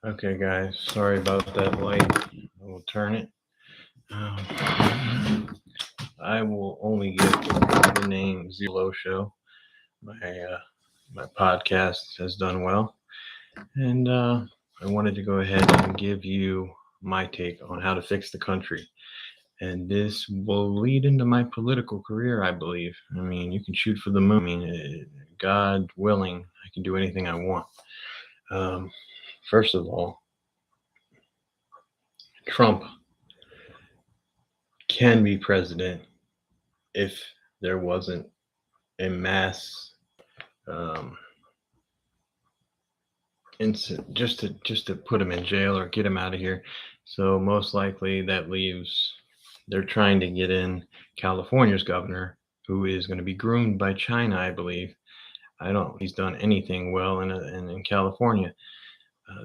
Okay, guys, sorry about that light. I will turn it. I will only give the name Zero Low Show. My podcast has done well, and I wanted to go ahead and give you my take on how to fix the country. And this will lead into my political career, I believe. I mean, you can shoot for the moon. God willing, I can do anything I want. Um, First of all, Trump can be president if there wasn't a mass um, incident just to put him in jail or get him out of here. So most likely that leaves they're trying to get in California's governor, who is going to be groomed by China, I believe. I don't. He's done anything well in California.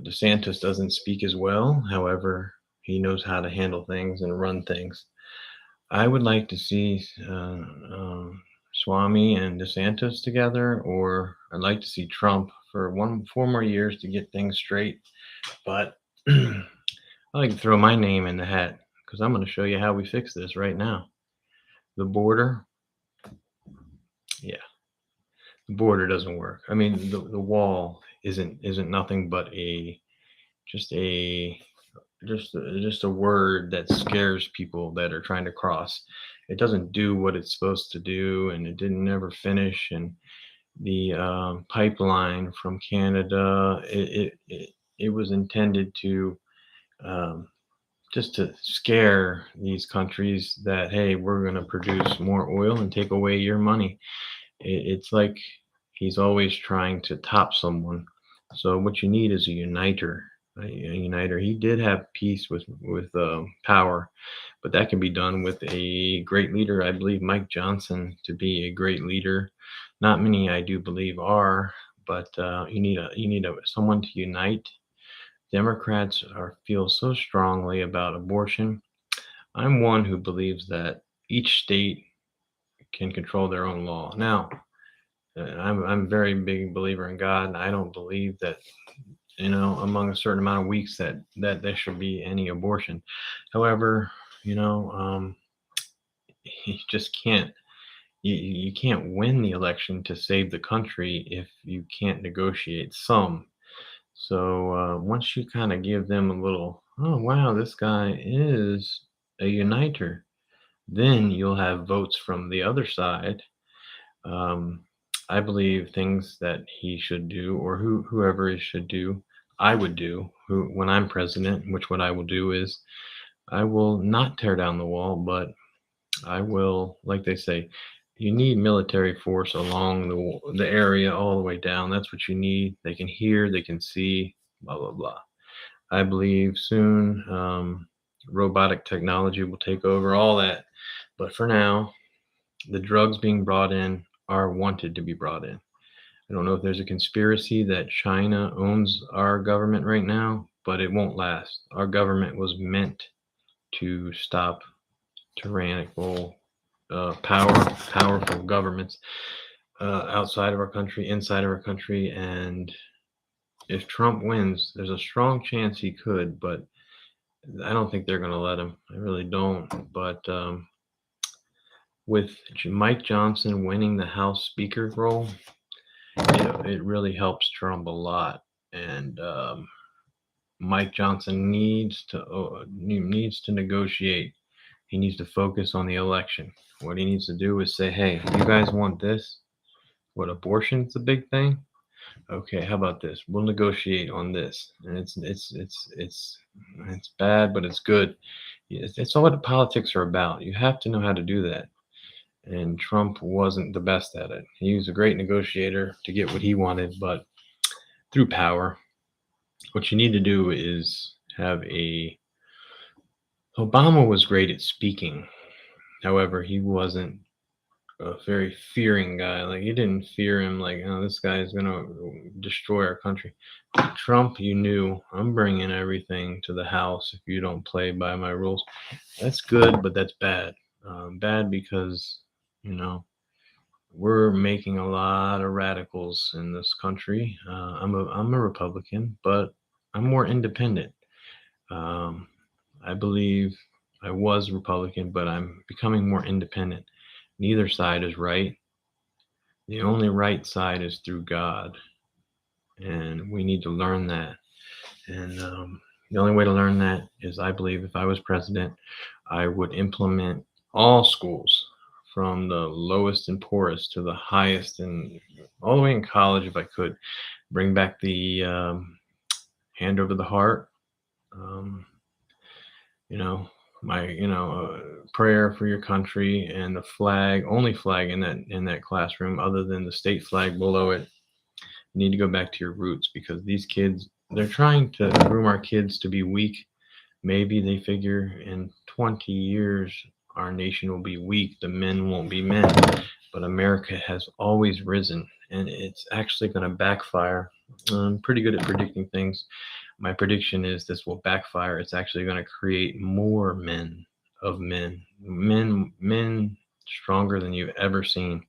DeSantis doesn't speak as well. However, he knows how to handle things and run things. I would like to see Swami and DeSantis together, or I'd like to see Trump for 4 more years to get things straight. But I like to throw my name in the hat because I'm going to show you how we fix this right now. The border, yeah, the border doesn't work. I mean, the wall isn't nothing but just a just a word that scares people that are trying to cross. It doesn't do what it's supposed to do, and it didn't never finish. And the pipeline from Canada, it was intended to um, just to scare these countries that, hey, we're going to produce more oil and take away your money. It's like he's always trying to top someone. So what you need is a uniter. A uniter. He did have peace with power, but that can be done with a great leader. I believe Mike Johnson to be a great leader. Not many, I do believe, are, but you need someone to unite. Democrats feel so strongly about abortion. I'm one who believes that each state can control their own law. Now, I'm a very big believer in God, and I don't believe that among a certain amount of weeks that there should be any abortion. However, you just can't you can't win the election to save the country if you can't negotiate some. So once you kind of give them a little, oh wow, this guy is a uniter, then you'll have votes from the other side. Um, I believe things that he should do, or whoever he should do, I would do. When I'm president, which what I will do is I will not tear down the wall, but I will, like they say, you need military force along the area all the way down. That's what you need. They can hear, they can see, blah blah blah. I believe soon robotic technology will take over all that. But for now, the drugs being brought in are wanted to be brought in. I don't know if there's a conspiracy that China owns our government right now, but it won't last. Our government was meant to stop tyrannical, powerful governments outside of our country, inside of our country. And if Trump wins, there's a strong chance he could, but I don't think they're going to let him. I really don't. But with Mike Johnson winning the House Speaker role, it really helps Trump a lot. And Mike Johnson needs to negotiate. He needs to focus on the election. What he needs to do is say, "Hey, you guys want this? What, abortion's a big thing? Okay, how about this? We'll negotiate on this." And it's bad, but it's good. It's all what politics are about. You have to know how to do that. And Trump wasn't the best at it. He was a great negotiator to get what he wanted, but through power. What you need to do is have a Obama was great at speaking. However, he wasn't a very fearing guy. Like, you didn't fear him like, oh, this guy is gonna destroy our country. Trump, you knew, I'm bringing everything to the house if you don't play by my rules. That's good, but that's bad. Bad because you know we're making a lot of radicals in this country. I'm a Republican, but I'm more independent. Um, I believe I was Republican, but I'm becoming more independent. Neither side is right. The only right side is through God, and we need to learn that. And the only way to learn that is, I believe, if I was president, I would implement all schools from the lowest and poorest to the highest, and all the way in college, if I could, bring back the hand over the heart. Um, you know, my prayer for your country, and the flag, only flag in that classroom, other than the state flag below it. You need to go back to your roots, because these kids, they're trying to groom our kids to be weak. Maybe they figure in 20 years our nation will be weak, the men won't be men. But America has always risen, and it's actually going to backfire. I'm pretty good at predicting things. My prediction is this will backfire. It's actually going to create more men of men stronger than you've ever seen,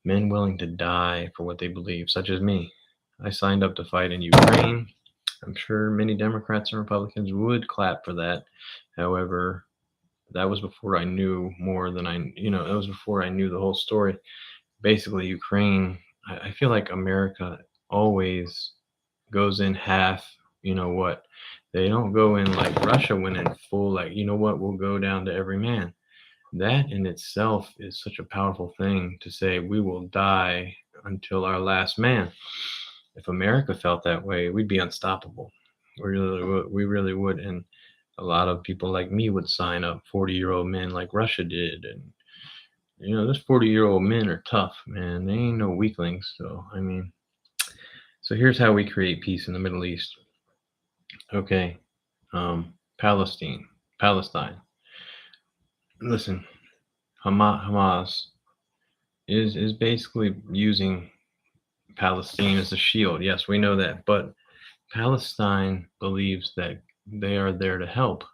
men willing to die for what they believe, such as me. I signed up to fight in Ukraine. I'm sure many Democrats and Republicans would clap for that. However, that was before I knew more than that was before I knew the whole story. Basically, Ukraine, I feel like America always goes in half. You know what? They don't go in like Russia went in full, like, you know what, we'll go down to every man. That in itself is such a powerful thing, to say we will die until our last man. If America felt that way, we'd be unstoppable. We really would. And a lot of people like me would sign up 40-year-old men like Russia did. And, those 40-year-old men are tough, man. They ain't no weaklings. So, I mean, so here's how we create peace in the Middle East. Okay. Palestine. Listen, Hamas is basically using Palestine as a shield. Yes, we know that. But Palestine believes that they are there to help,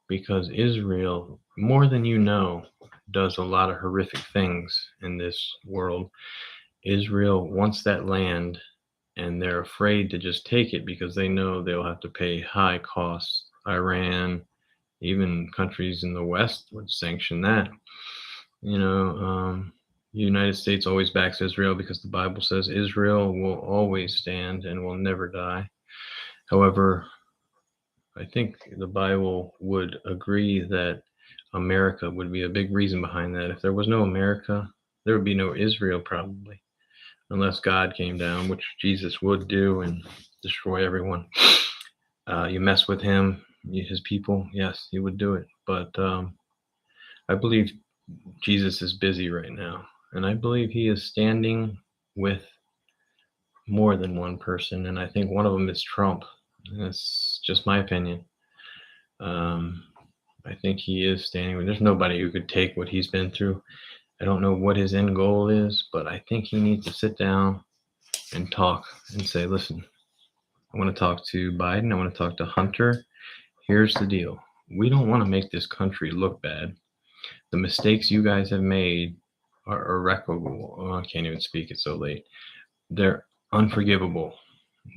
because Israel, more than you know, does a lot of horrific things in this world. Israel wants that land, and they're afraid to just take it because they know they'll have to pay high costs. Iran, even countries in the West would sanction that. You know, the United States always backs Israel because the Bible says Israel will always stand and will never die. However, I think the Bible would agree that America would be a big reason behind that. If there was no America, there would be no Israel, probably, unless God came down, which Jesus would do, and destroy everyone. You mess with him, his people, yes, he would do it. But I believe Jesus is busy right now, and I believe he is standing with more than one person, and I think one of them is Trump. That's just my opinion. Um, I think he is standing with. There's nobody who could take what he's been through. I don't know what his end goal is, but I think he needs to sit down and talk and say, listen, I want to talk to Biden. I want to talk to Hunter. Here's the deal. We don't want to make this country look bad. The mistakes you guys have made are irreparable. Oh, I can't even speak. It's so late. They're unforgivable,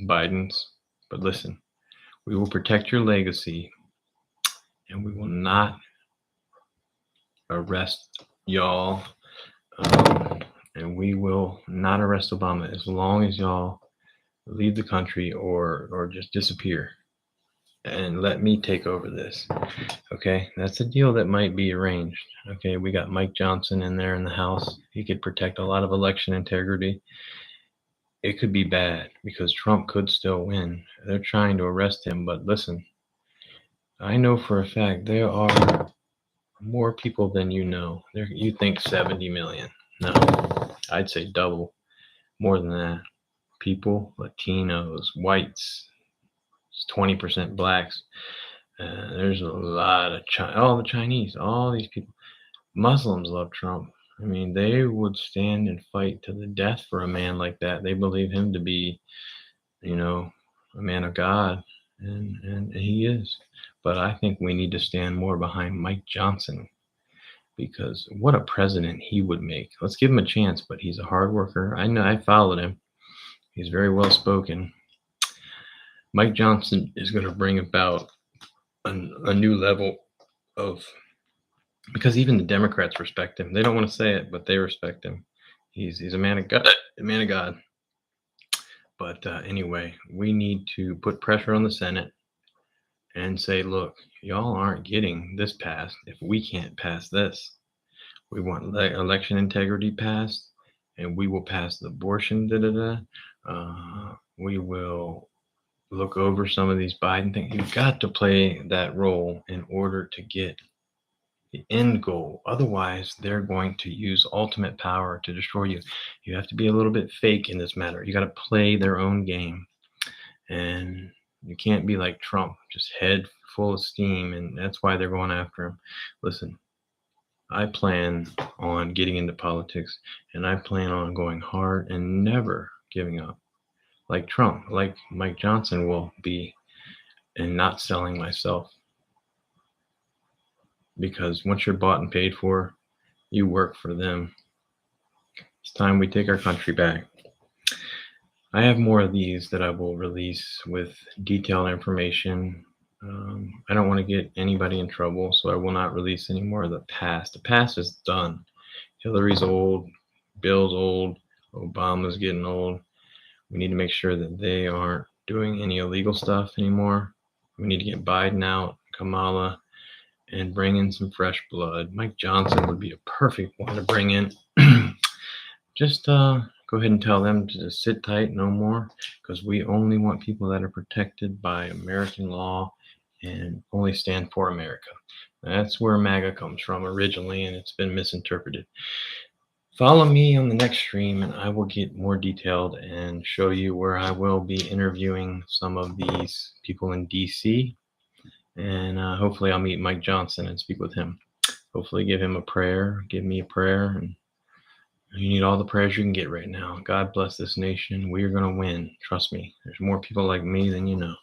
Biden's. But listen, we will protect your legacy, and we will not arrest y'all. And we will not arrest Obama as long as y'all leave the country or just disappear and let me take over this. Okay, that's a deal that might be arranged. Okay, we got Mike Johnson in there in the House. He could protect a lot of election integrity. It could be bad because Trump could still win. They're trying to arrest him, but listen, I know for a fact there are more people than you know. You think 70 million. No, I'd say double, more than that. People, Latinos, whites, 20% blacks. There's a lot of all the Chinese, all these people. Muslims love Trump. I mean, they would stand and fight to the death for a man like that. They believe him to be, a man of God, and he is. But I think we need to stand more behind Mike Johnson, because what a president he would make. Let's give him a chance, but he's a hard worker. I know, I followed him. He's very well spoken. Mike Johnson is going to bring about a new level of, because even the Democrats respect him. They don't want to say it, but they respect him. He's a man of God, a man of God. But anyway, we need to put pressure on the Senate and say, look, y'all aren't getting this passed if we can't pass this. We want election integrity passed, and we will pass the abortion. Da da da. We will look over some of these Biden things. You've got to play that role in order to get the end goal. Otherwise, they're going to use ultimate power to destroy you. You have to be a little bit fake in this matter. You got to play their own game. And you can't be like Trump, just head full of steam. And that's why they're going after him. Listen, I plan on getting into politics, and I plan on going hard and never giving up. Like Trump, like Mike Johnson will be, and not selling myself. Because once you're bought and paid for, you work for them. It's time we take our country back. I have more of these that I will release with detailed information. I don't want to get anybody in trouble, so I will not release any more of the past. The past is done. Hillary's old, Bill's old, Obama's getting old. We need to make sure that they aren't doing any illegal stuff anymore. We need to get Biden out, Kamala, and bring in some fresh blood. Mike Johnson would be a perfect one to bring in. Just go ahead and tell them to just sit tight, no more, because we only want people that are protected by American law and only stand for America. That's where MAGA comes from originally, and it's been misinterpreted. Follow me on the next stream, and I will get more detailed and show you where I will be interviewing some of these people in DC. And hopefully, I'll meet Mike Johnson and speak with him. Hopefully, give him a prayer, give me a prayer, and you need all the prayers you can get right now. God bless this nation. We are going to win. Trust me. There's more people like me than you know.